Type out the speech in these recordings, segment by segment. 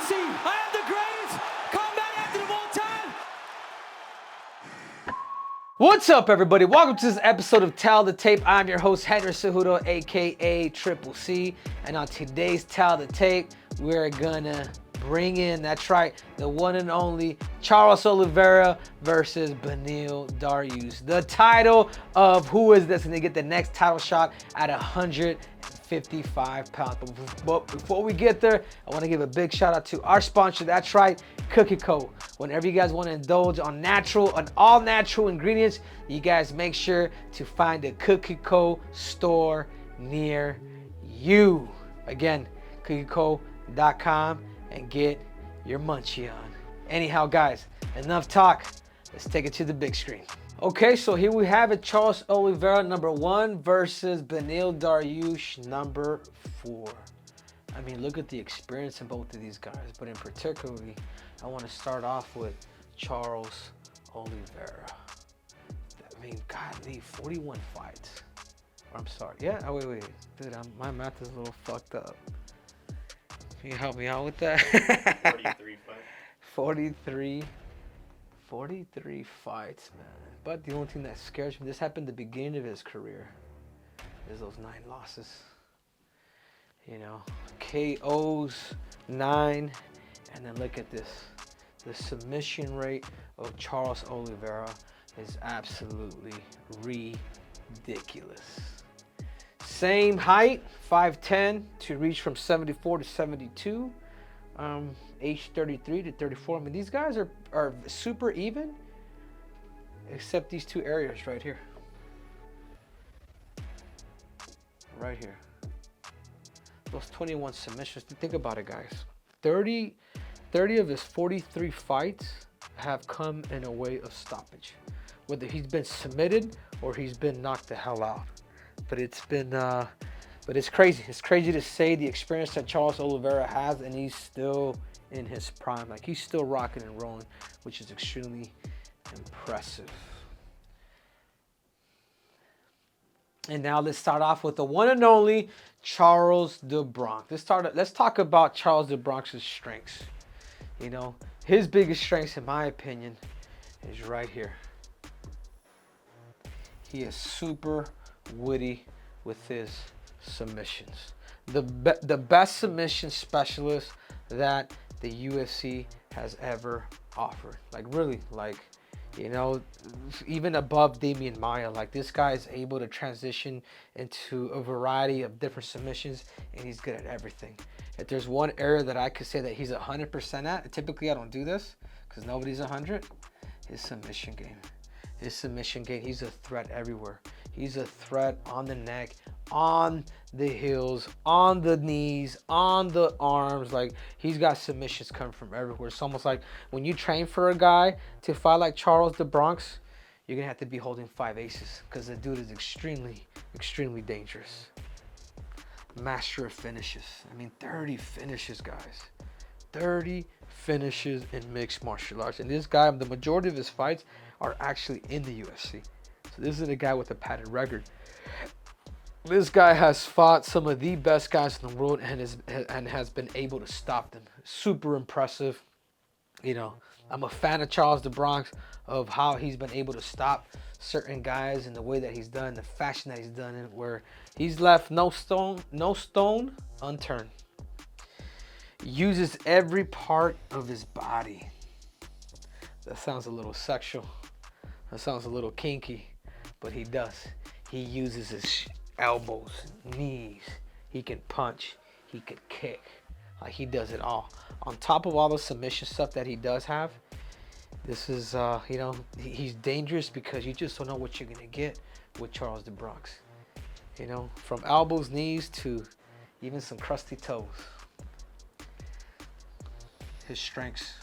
UFC. I am the greatest combat athlete of all time. What's up, everybody? Welcome to this episode of Tell the Tape. I'm your host, Henry Cejudo, aka Triple C. And on today's Tell the Tape, we're gonna bring in, that's right, the one and only Charles Oliveira versus Beneil Dariush. The title of who is this gonna get the next title shot at 155 pounds. But before we get there, I want to give a big shout out to our sponsor, that's right, Cookie Co. Whenever you guys want to indulge on all natural ingredients, you guys make sure to find a Cookie Co store near you. Again, cookieco.com and get your munchie on. Anyhow, guys, enough talk. Let's take it to the big screen. Okay, so here we have it. Charles Oliveira, number 1, versus Beneil Dariush, number 4. I mean, look at the experience in both of these guys, but in particularly, I want to start off with Charles Oliveira. I mean, godly, 41 fights. I'm sorry. Yeah, oh, wait. Dude, my math is a little fucked up. Can you help me out with that? 43 fights. 43 fights, man. But the only thing that scares me, this happened at the beginning of his career, is those 9 losses. You know, KOs 9, and then look at this. The submission rate of Charles Oliveira is absolutely ridiculous. Same height, 5'10", to reach from 74 to 72. Age 33 to 34. I mean, these guys are super even, except these 2 areas right here. Right here. Those 21 submissions. Think about it, guys. 30 of his 43 fights have come in a way of stoppage. Whether he's been submitted or he's been knocked the hell out. But it's crazy. It's crazy to say the experience that Charles Oliveira has, and he's still in his prime. Like, he's still rocking and rolling, which is extremely impressive. And now let's start off with the one and only Charles the Bronx. Let's talk about Charles the Bronx's strengths. You know, his biggest strengths, in my opinion, is right here. He is super witty with his submissions. The best submission specialist that the UFC has ever offered. Like, really, like, you know, even above Damian Maia. Like, this guy is able to transition into a variety of different submissions, and he's good at everything. If there's one area that I could say that he's 100% at, typically I don't do this because nobody's 100, his submission game. He's a threat everywhere. He's a threat on the neck, on the heels, on the knees, on the arms. Like, he's got submissions coming from everywhere. It's almost like when you train for a guy to fight like Charles the Bronx, you're gonna have to be holding 5 aces because the dude is extremely, extremely dangerous. Master of finishes. I mean, 30 finishes, guys. 30 finishes in mixed martial arts. And this guy, the majority of his fights are actually in the UFC. So this is a guy with a padded record. This guy has fought some of the best guys in the world and has been able to stop them. Super impressive. You know, I'm a fan of Charles the Bronx, of how he's been able to stop certain guys in the way that he's done, the fashion that he's done it, where he's left no stone unturned. Uses every part of his body. That sounds a little sexual. That sounds a little kinky, but he does. He uses his elbows, knees. He can punch. He can kick. Like, he does it all. On top of all the submission stuff that he does have, this is, you know, he's dangerous because you just don't know what you're gonna get with Charles the Bronx. You know, from elbows, knees to even some crusty toes. His strengths,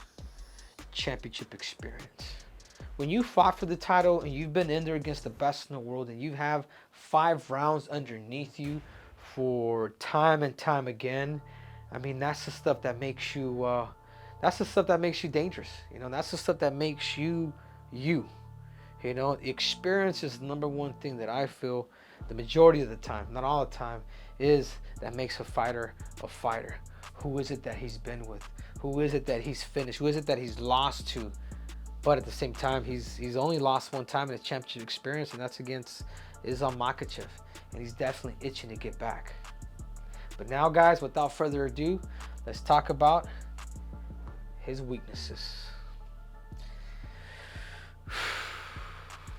championship experience. When you fought for the title and you've been in there against the best in the world and you have 5 rounds underneath you for time and time again, I mean, that's the stuff that makes you, that's the stuff that makes you dangerous. You know, that's the stuff that makes you, you. You know, experience is the number one thing that I feel the majority of the time, not all the time, is that makes a fighter a fighter. Who is it that he's been with? Who is it that he's finished? Who is it that he's lost to? But at the same time, he's only lost one time in his championship experience, and that's against Islam Makhachev. And he's definitely itching to get back. But now, guys, without further ado, let's talk about his weaknesses.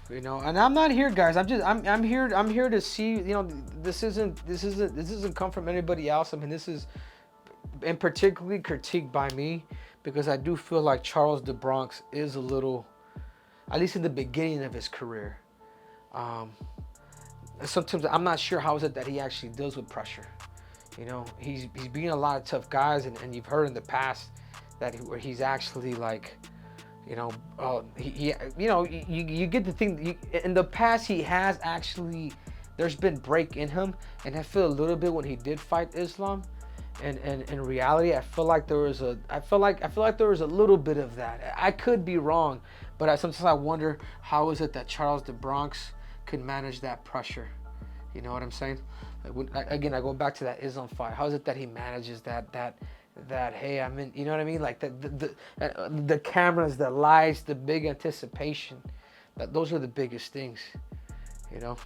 You know, and I'm not here, guys. I'm here to see. You know, this isn't come from anybody else. I mean, this is, and particularly critiqued by me, because I do feel like Charles de Bronx is a little, at least in the beginning of his career. Sometimes I'm not sure how is it that he actually deals with pressure. You know, he's beating a lot of tough guys, and you've heard in the past that where he's actually like, you know, you know, you get the thing. In the past, he has actually, there's been break in him, and I feel a little bit when he did fight Islam. And in reality, I feel like there was a little bit of that. I could be wrong, but sometimes I wonder how is it that Charles de Bronx could manage that pressure. You know what I'm saying? Again, I go back to that Islam fight. How is it that he manages that hey, I'm in, you know what I mean? Like the cameras, the lights, the big anticipation. Those are the biggest things, you know.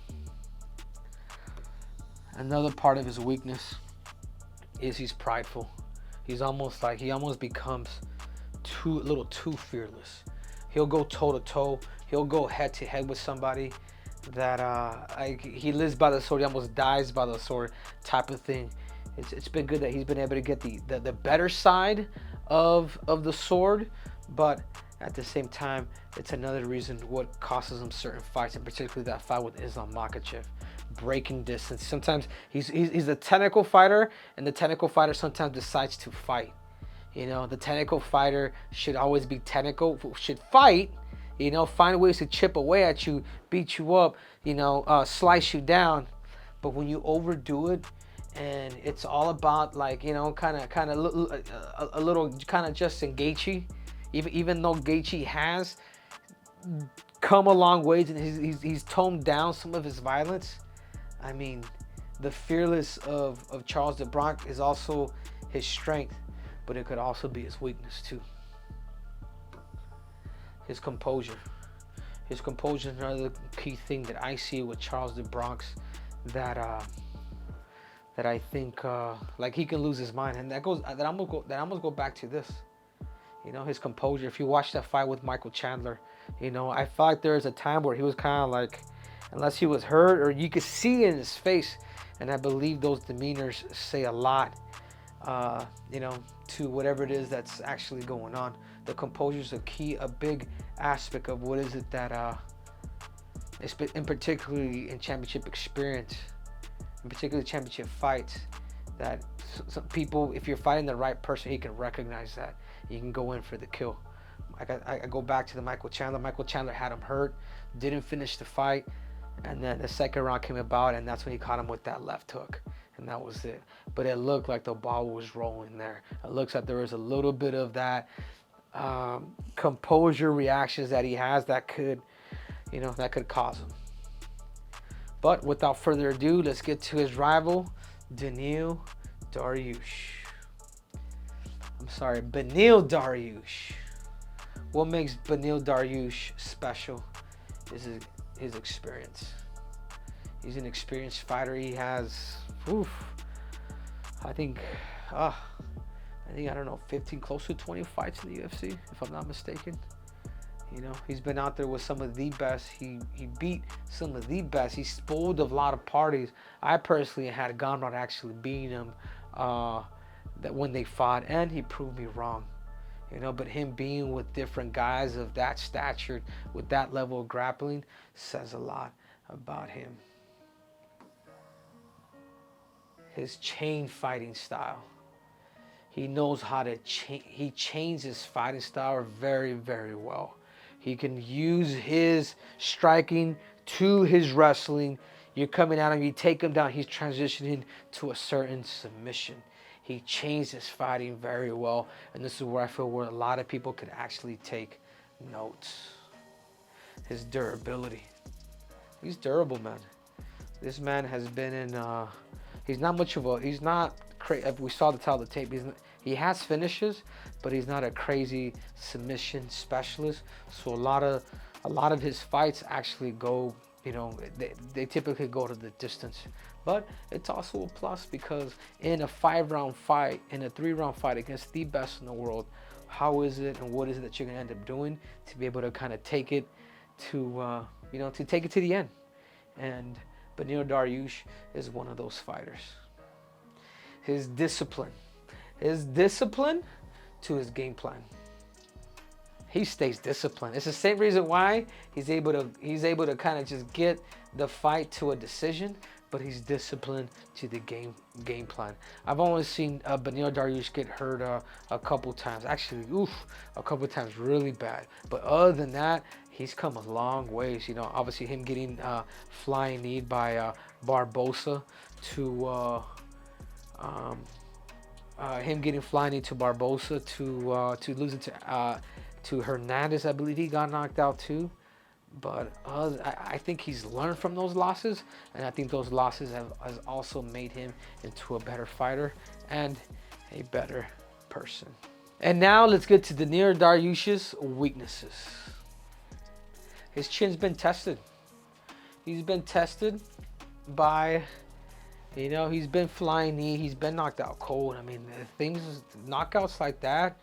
Another part of his weakness is he's prideful. He almost becomes a little too fearless. He'll go toe to toe. He'll go head to head with somebody that he lives by the sword. He almost dies by the sword type of thing. It's been good that he's been able to get the better side of the sword, but at the same time, it's another reason what causes him certain fights, and particularly that fight with Islam Makhachev. Breaking distance. Sometimes he's a technical fighter, and the technical fighter sometimes decides to fight. You know, the technical fighter should always be technical, should fight, you know, find ways to chip away at you, beat you up, you know, slice you down. But when you overdo it, and it's all about, like, you know, kind of a little kind of Justin Gaethje, even though Gaethje has come a long ways and he's toned down some of his violence. I mean, the fearless of Charles de Bronx is also his strength, but it could also be his weakness too. His composure. His composure is another key thing that I see with Charles de Bronx that I think like he can lose his mind, and that I'm gonna go back to this. You know, his composure. If you watch that fight with Michael Chandler, you know, I felt like there was a time where he was kind of like, unless he was hurt, or you could see it in his face, and I believe those demeanors say a lot, you know, to whatever it is that's actually going on. The composure is a big aspect of what is it that, in particularly in championship experience, in particular championship fights, that some people, if you're fighting the right person, he can recognize that. You can go in for the kill. I go back to the Michael Chandler. Michael Chandler had him hurt, didn't finish the fight, and then the second round came about, and that's when he caught him with that left hook, and that was it. But it looked like the ball was rolling there. It looks like there was a little bit of that composure reactions that he has that could, you know, that could cause him. But without further ado, let's get to his rival, Beneil Dariush. Beneil Dariush. What makes Beneil Dariush special is his experience. He's an experienced fighter. He has, I think, I don't know, 15, close to 20 fights in the UFC, if I'm not mistaken. You know, he's been out there with some of the best. He beat some of the best. He spoiled a lot of parties. I personally had gone about actually beating him that when they fought, and he proved me wrong. You know, but him being with different guys of that stature, with that level of grappling, says a lot about him. His chain fighting style. He knows how to he chains his fighting style very, very well. He can use his striking to his wrestling. You're coming at him, you take him down, he's transitioning to a certain submission. He changed his fighting very well, and this is where I feel where a lot of people could actually take notes. His durability. He's durable, man. This man has been in, he's not much of a, he's not crazy. We saw the tape, He has finishes, but he's not a crazy submission specialist. So a lot of his fights actually go, you know, they typically go to the distance. But it's also a plus because in a 5-round fight, in a 3-round fight against the best in the world, how is it and what is it that you're gonna end up doing to be able to kind of take it to, you know, to take it to the end? And Beneil Dariush is one of those fighters. His discipline to his game plan. He stays disciplined. It's the same reason why he's able to kind of just get the fight to a decision, but he's disciplined to the game plan. I've only seen Beneil Dariush get hurt a couple times. Actually, a couple times really bad. But other than that, he's come a long ways. You know, obviously him getting flying kneed by Barbosa to him getting flying knee to Barbosa to losing to Hernandez. I believe he got knocked out too. But I think he's learned from those losses, and I think those losses has also made him into a better fighter and a better person. And now let's get to Beneil Dariush's weaknesses. His chin's been tested. He's been tested by, you know, he's been flying knee. He's been knocked out cold. I mean, knockouts like that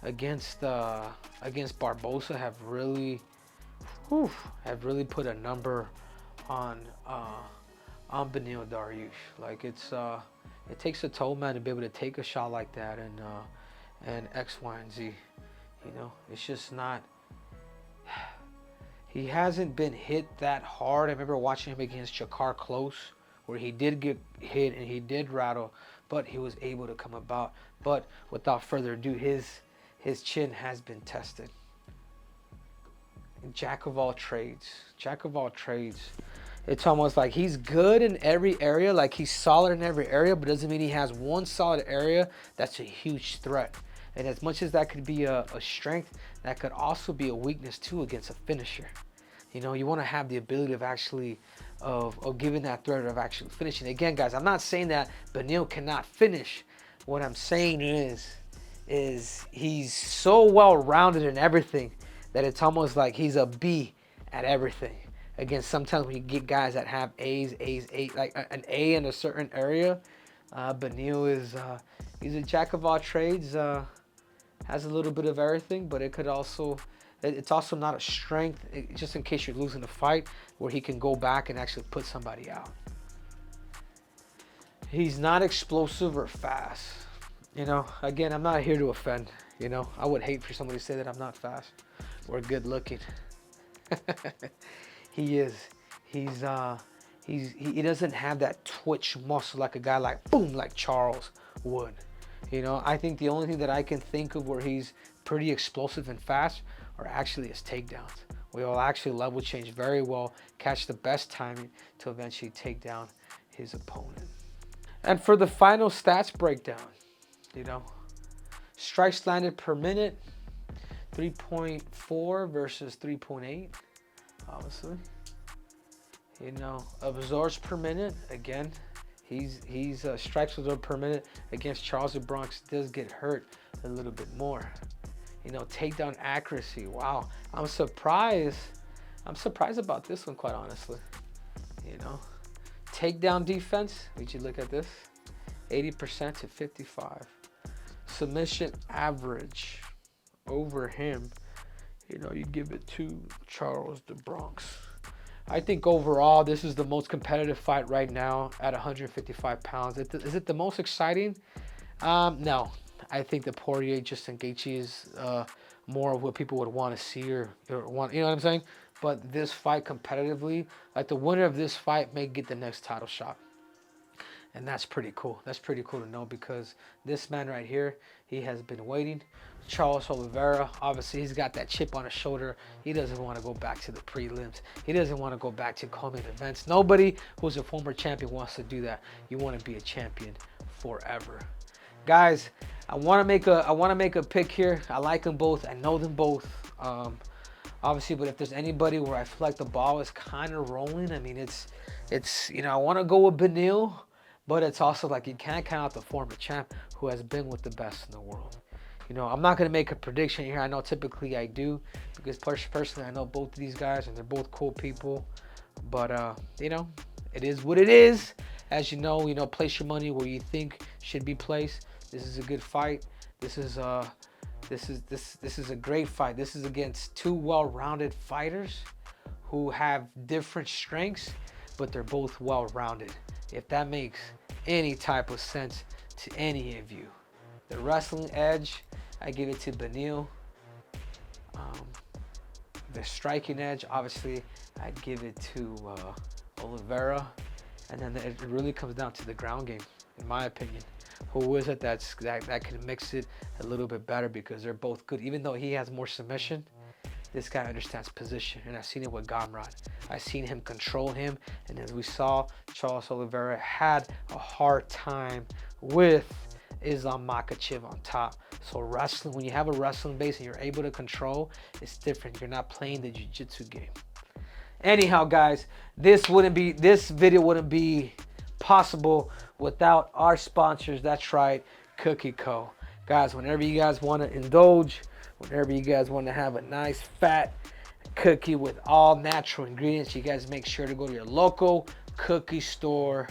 against Barbosa have really put a number on Beneil Dariush. Like it takes a toll, man, to be able to take a shot like that and X, Y, and Z. You know, it's just not. He hasn't been hit that hard. I remember watching him against Shakar Close, where he did get hit and he did rattle, but he was able to come about. But without further ado, his chin has been tested. Jack of all trades. It's almost like he's good in every area, like he's solid in every area, but doesn't mean he has one solid area that's a huge threat. And as much as that could be a strength, that could also be a weakness too against a finisher. You know, you want to have the ability of actually of giving that threat of actually finishing. Again, guys, I'm not saying that Beneil cannot finish. What I'm saying is he's so well-rounded in everything that it's almost like he's a B at everything. Again, sometimes when you get guys that have A's, like an A in a certain area, Beneil is he's a jack of all trades. Has a little bit of everything, but it's also not a strength, just in case you're losing a fight, where he can go back and actually put somebody out. He's not explosive or fast. You know, again, I'm not here to offend. You know, I would hate for somebody to say that I'm not fast or good looking. He is. He doesn't have that twitch muscle like a guy like Charles would. You know, I think the only thing that I can think of where he's pretty explosive and fast are actually his takedowns. We will actually level change very well, catch the best timing to eventually take down his opponent. And for the final stats breakdown, you know, strikes landed per minute, 3.4 versus 3.8, obviously. You know, absorbs per minute, again, he's strikes absorbed per minute against Charles of Bronx does get hurt a little bit more. You know, takedown accuracy, wow. I'm surprised about this one, quite honestly. You know, takedown defense, would you look at this? 80% to 55. Submission average over him, you know, you give it to Charles de Bronx. I think overall, this is the most competitive fight right now at 155 pounds. Is it the most exciting? No. I think the Poirier Justin Gaethje is more of what people would want to see or want, you know what I'm saying? But this fight competitively, like the winner of this fight may get the next title shot. And that's pretty cool. That's pretty cool to know, because this man right here, he has been waiting. Charles Oliveira, obviously he's got that chip on his shoulder. He doesn't want to go back to the prelims. He doesn't want to go back to co-main events. Nobody who's a former champion wants to do that. You want to be a champion forever. Guys, I want to make a pick here. I like them both. I know them both. Obviously, but if there's anybody where I feel like the ball is kind of rolling, I mean, it's you know, I want to go with Beneil. But it's also like you can't count out the former champ who has been with the best in the world. You know, I'm not going to make a prediction here. I know typically I do because personally I know both of these guys and they're both cool people. But, you know, it is what it is. As you know, place your money where you think should be placed. This is a good fight. This is a great fight. This is against two well-rounded fighters who have different strengths, but they're both well-rounded. If that makes any type of sense to any of you. The wrestling edge, I give it to Beneil. The striking edge, obviously, I'd give it to Oliveira. And then it really comes down to the ground game, in my opinion. Who is it that can mix it a little bit better because they're both good. Even though he has more submission, this guy understands position. And I've seen it with Gamrot. I've seen him control him. And as we saw, Charles Oliveira had a hard time with Islam Makhachev on top. So wrestling, when you have a wrestling base and you're able to control, it's different. You're not playing the jiu-jitsu game. Anyhow, guys, this video wouldn't be possible without our sponsors. That's right, Cookie Co. Guys, whenever you guys want to indulge, whenever you guys want to have a nice fat cookie with all natural ingredients, you guys make sure to go to your local cookie store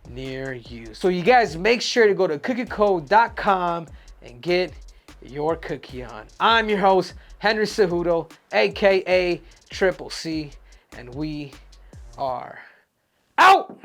near you. So you guys make sure to go to cookieco.com and get your cookie on. I'm your host, Henry Cejudo, aka Triple C, and we are out.